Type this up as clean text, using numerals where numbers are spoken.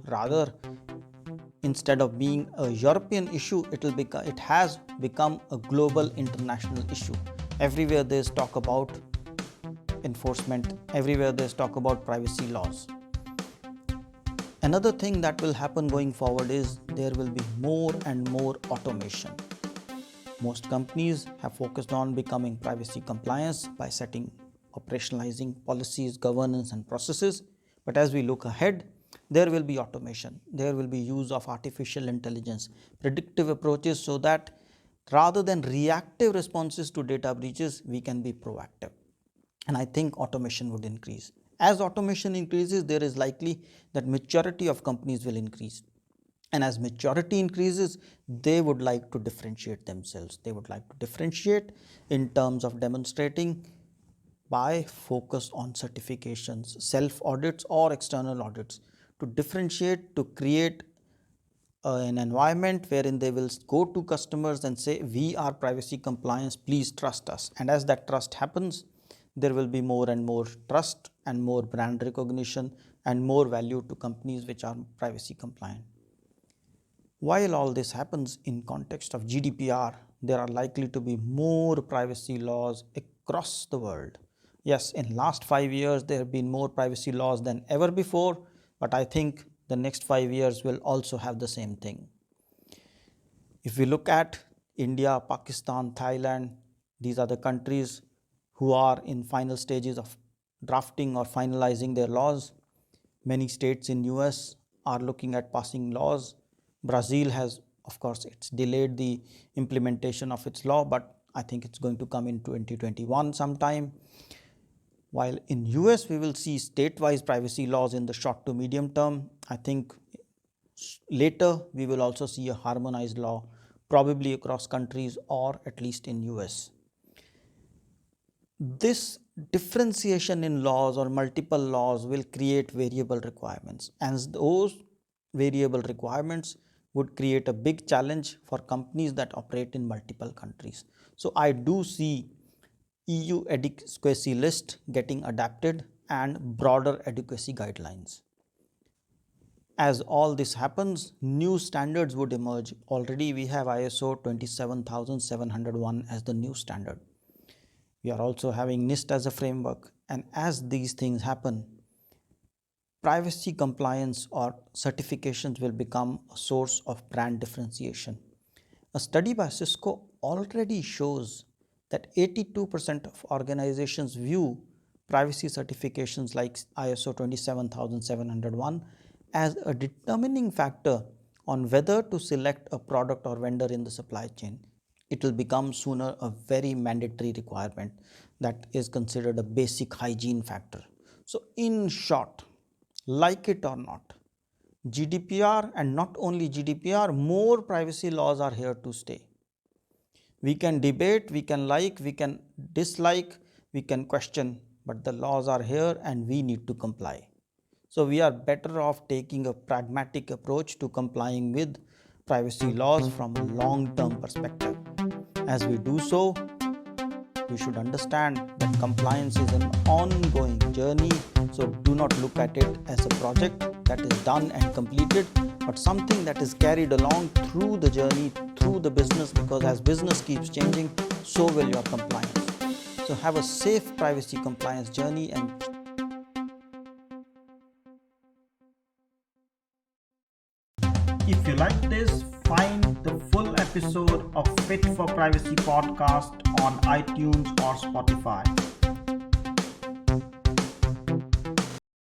Rather, instead of being a European issue, it has become a global international issue. Everywhere there's talk about enforcement, everywhere there's talk about privacy laws. Another thing that will happen going forward is there will be more and more automation. Most companies have focused on becoming privacy compliant by operationalizing policies, governance, and processes. But as we look ahead, there will be automation, there will be use of artificial intelligence, predictive approaches, so that rather than reactive responses to data breaches, we can be proactive. And I think automation would increase. As automation increases, there is likely that maturity of companies will increase. And as maturity increases, they would like to differentiate themselves. They would like to differentiate in terms of demonstrating by focus on certifications, self-audits or external audits, to differentiate, to create an environment wherein they will go to customers and say, we are privacy compliance, please trust us. And as that trust happens, there will be more and more trust and more brand recognition and more value to companies which are privacy compliant. While all this happens in context of GDPR, there are likely to be more privacy laws across the world. Yes, in last 5 years, there have been more privacy laws than ever before, but I think the next 5 years will also have the same thing. If we look at India, Pakistan, Thailand, these are the countries who are in final stages of drafting or finalizing their laws. Many states in US are looking at passing laws. Brazil has, of course, it's delayed the implementation of its law, but I think it's going to come in 2021 sometime. While in US, we will see state-wise privacy laws in the short to medium term. I think later we will also see a harmonized law, probably across countries or at least in US. This differentiation in laws or multiple laws will create variable requirements, and those variable requirements would create a big challenge for companies that operate in multiple countries. So I do see EU adequacy list getting adapted and broader adequacy guidelines. As all this happens, new standards would emerge. Already we have ISO 27701 as the new standard. We are also having NIST as a framework, and as these things happen, privacy compliance or certifications will become a source of brand differentiation. A study by Cisco already shows that 82% of organizations view privacy certifications like ISO 27701 as a determining factor on whether to select a product or vendor in the supply chain. It will become sooner a very mandatory requirement that is considered a basic hygiene factor. So in short, like it or not, GDPR, and not only GDPR, more privacy laws are here to stay. We can debate, we can like, we can dislike, we can question, but the laws are here and we need to comply. So we are better off taking a pragmatic approach to complying with privacy laws from a long-term perspective. As we do so, we should understand that compliance is an ongoing journey. So do not look at it as a project that is done and completed, but something that is carried along through the journey, through the business, because as business keeps changing, so will your compliance. So have a safe privacy compliance journey. And if you like this, find the full episode of Fit for Privacy podcast on iTunes or Spotify.